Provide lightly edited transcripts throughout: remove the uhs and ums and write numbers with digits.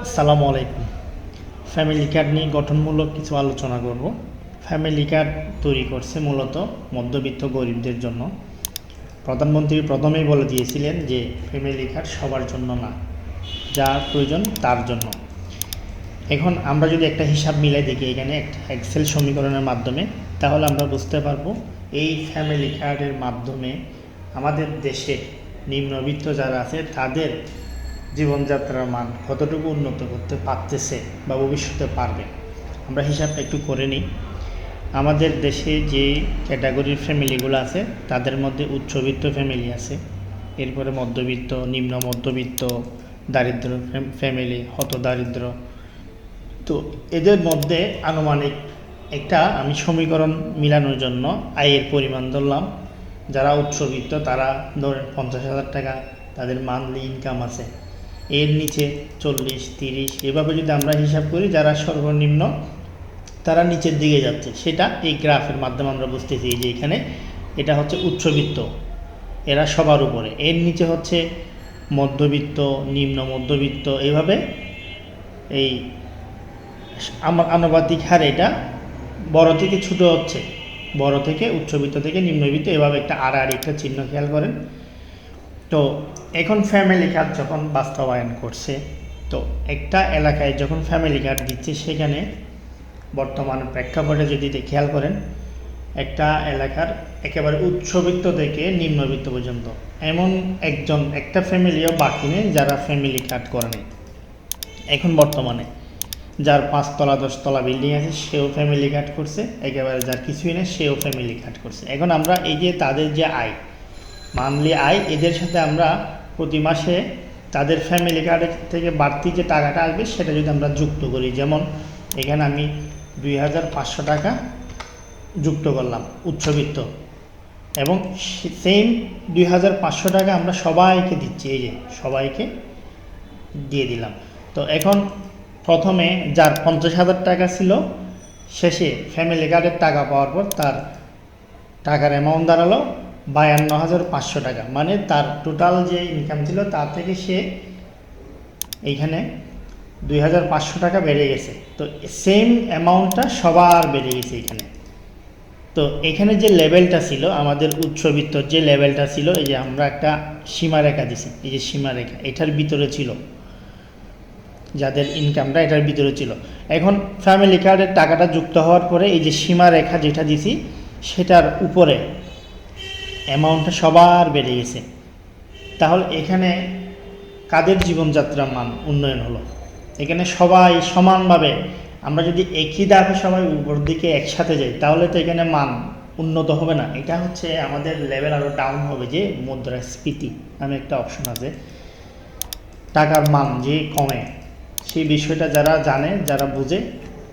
আসসালামু আলাইকুম। Family card নিয়ে গঠনমূলক কিছু আলোচনা করব। ফ্যামিলি কার্ড তৈরি করছে মূলত মধ্যবিত্ত গরিবদের জন্য। প্রধানমন্ত্রী প্রথমেই বলে দিয়েছিলেন যে ফ্যামিলি কার্ড সবার জন্য না, যার প্রয়োজন তার জন্য। এখন আমরা যদি একটা হিসাব মিলাই দেখি এখানে একটা এক্সেল সমীকরণের মাধ্যমে, তাহলে আমরা বুঝতে পারবো এই ফ্যামিলি কার্ডের মাধ্যমে আমাদের দেশে নিম্নবিত্ত যারা আছে তাদের জীবনযাত্রার মান কতটুকু উন্নত করতে পারতেছে বা ভবিষ্যতে পারবে। আমরা হিসাবটা একটু করে নিই। আমাদের দেশে যে ক্যাটাগরির ফ্যামিলিগুলো আছে তাদের মধ্যে উচ্চবিত্ত ফ্যামিলি আছে, এরপরে মধ্যবিত্ত, নিম্ন মধ্যবিত্ত, দারিদ্র ফ্যামিলি, হতদারিদ্র। তো এদের মধ্যে আনুমানিক একটা আমি সমীকরণ মিলানোর জন্য আয়ের পরিমাণ ধরলাম। যারা উচ্চবিত্ত তারা ধরেন 50,000 টাকা তাদের মান্থলি ইনকাম আছে, এর নিচে 40, 30 এভাবে যদি আমরা হিসাব করি, যারা সর্বনিম্ন তারা নিচের দিকে যাচ্ছে, সেটা এই গ্রাফের মাধ্যমে আমরা বুঝতেছি যে এখানে এটা হচ্ছে উচ্চবিত্ত, এরা সবার উপরে, এর নিচে হচ্ছে মধ্যবিত্ত, নিম্ন মধ্যবিত্ত, এইভাবে এই আনুপাতিক হারে এটা বড় থেকে ছোট হচ্ছে, বড় থেকে উচ্চবিত্ত থেকে নিম্নবিত্ত, এভাবে একটা আড়াআড়ি একটা চিহ্ন খেয়াল করেন। তো এখন ফ্যামিলি কার্ড যখন বাস্তবায়ন করছে, তো একটা এলাকায় যখন ফ্যামিলি কার্ড দিচ্ছে, সেখানে বর্তমান প্রেক্ষাপটে যদি খেয়াল করেন, একটা এলাকার একেবারে উচ্চবিত্ত থেকে নিম্নবিত্ত পর্যন্ত এমন একটা ফ্যামিলিও বাকি নেই যারা ফ্যামিলি কার্ড করেনি। এখন বর্তমানে যার 5 তলা 10 তলা বিল্ডিং আছে সেও ফ্যামিলি কার্ড করছে, একেবারে যার কিছুই নেই সেও ফ্যামিলি কার্ড করছে। এখন আমরা এই যে তাদের যে আয়, মান্থলি আয়, এদের সাথে আমরা প্রতি মাসে তাদের ফ্যামিলি কার্ডের থেকে বাড়তি যে টাকাটা আসবে সেটা যদি আমরা যুক্ত করি, যেমন এখানে আমি 2,500 টাকা যুক্ত করলাম উচ্চবিত্ত, এবং সেম 2,500 টাকা আমরা সবাইকে দিচ্ছি, এই যে সবাইকে দিয়ে দিলাম। তো এখন প্রথমে যার 50,000 টাকা ছিল, শেষে ফ্যামিলি কার্ডের টাকা পাওয়ার পর তার টাকার অ্যামাউন্ট দাঁড়ালো 52,500 টাকা, মানে তার টোটাল যে ইনকাম ছিল তার থেকে সে এইখানে 2,500 টাকা বেড়ে গেছে। তো সেম অ্যামাউন্টটা সবার বেড়ে গেছে এখানে। তো এখানে যে লেভেলটা ছিল আমাদের উচ্চবিত্তর, যে লেভেলটা ছিল, এই যে আমরা একটা সীমারেখা দিছি, এই যে সীমারেখা এটার ভিতরে ছিল, যাদের ইনকামটা এটার ভিতরে ছিল। এখন ফ্যামিলি কার্ডের টাকাটা যুক্ত হওয়ার পরে এই যে সীমারেখা যেটা দিছি সেটার উপরে অ্যামাউন্টটা সবার বেড়ে গেছে। তাহলে এখানে কাদের জীবনযাত্রার মান উন্নয়ন হলো? এখানে সবাই সমানভাবে, আমরা যদি একই ধাপে সবাই উপর দিকে একসাথে যাই তাহলে তো এখানে মান উন্নত হবে না, এটা হচ্ছে আমাদের লেভেল আরও ডাউন হবে। যে মুদ্রাস্ফীতি নামে একটা অপশন আছে, টাকার মান যে কমে, সেই বিষয়টা যারা জানে, যারা বুঝে,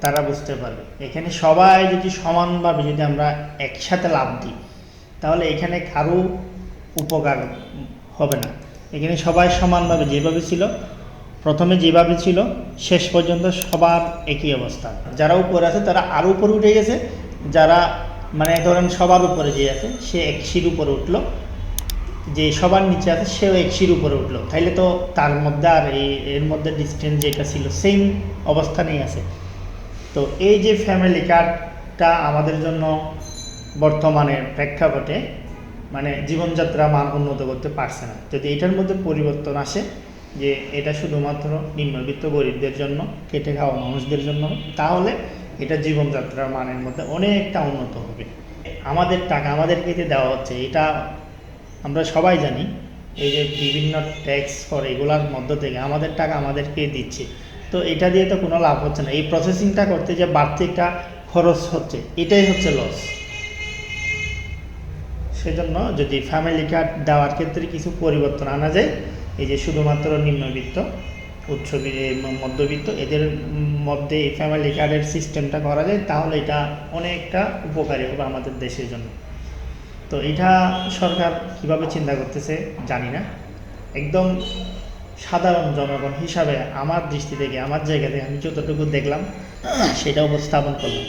তারা বুঝতে পারবে। এখানে সবাই যদি সমানভাবে যদি আমরা একসাথে লাভ দিই তাহলে এখানে কারো উপকার হবে না। এখানে সবাই সমানভাবে যেভাবে ছিল, প্রথমে যেভাবে ছিল, শেষ পর্যন্ত সবার একই অবস্থা। যারা উপরে আছে তারা আরও উপরে উঠে গেছে, যারা মানে ধরেন সবার উপরে যে আছে সে 100 উপরে উঠলো, যে সবার নিচে আছে সেও 100 উপরে উঠলো, তাইলে তো তার মধ্যে আর এর মধ্যে ডিস্টেন্স যেটা ছিল সেম অবস্থানেই আছে। তো এই যে ফ্যামিলি কার্ডটা আমাদের জন্য বর্তমানের প্রেক্ষাপটে মানে জীবনযাত্রা মান উন্নত করতে পারছে না। যদি এটার মধ্যে পরিবর্তন আসে যে এটা শুধুমাত্র নিম্নবিত্ত গরিবদের জন্য, খেটে খাওয়া মানুষদের জন্য, তাহলে এটা জীবনযাত্রার মানের মধ্যে অনেকটা উন্নত হবে। আমাদের টাকা আমাদেরকে যে দেওয়া হচ্ছে, এটা আমরা সবাই জানি, এই যে বিভিন্ন ট্যাক্স করে এগুলোর মধ্য থেকে আমাদের টাকা আমাদেরকে দিচ্ছে। তো এটা দিয়ে তো কোনো লাভ হচ্ছে না, এই প্রসেসিংটা করতে যে বাড়তি একটা খরচ হচ্ছে, এটাই হচ্ছে লস। সেজন্য যদি ফ্যামিলি কার্ড দেওয়ার ক্ষেত্রে কিছু পরিবর্তন আনা যায়, এই যে শুধুমাত্র নিম্নবিত্ত, মধ্যবিত্ত এদের মধ্যে এই ফ্যামিলি কার্ডের সিস্টেমটা করা যায়, তাহলে এটা অনেকটা উপকারী হবে আমাদের দেশের জন্য। তো এটা সরকার কিভাবে চিন্তা করতেছে জানি না, একদম সাধারণ জনগণ হিসাবে আমার দৃষ্টি থেকে, আমার জায়গা থেকে আমি যতটুকু দেখলাম সেটা উপস্থাপন করলাম।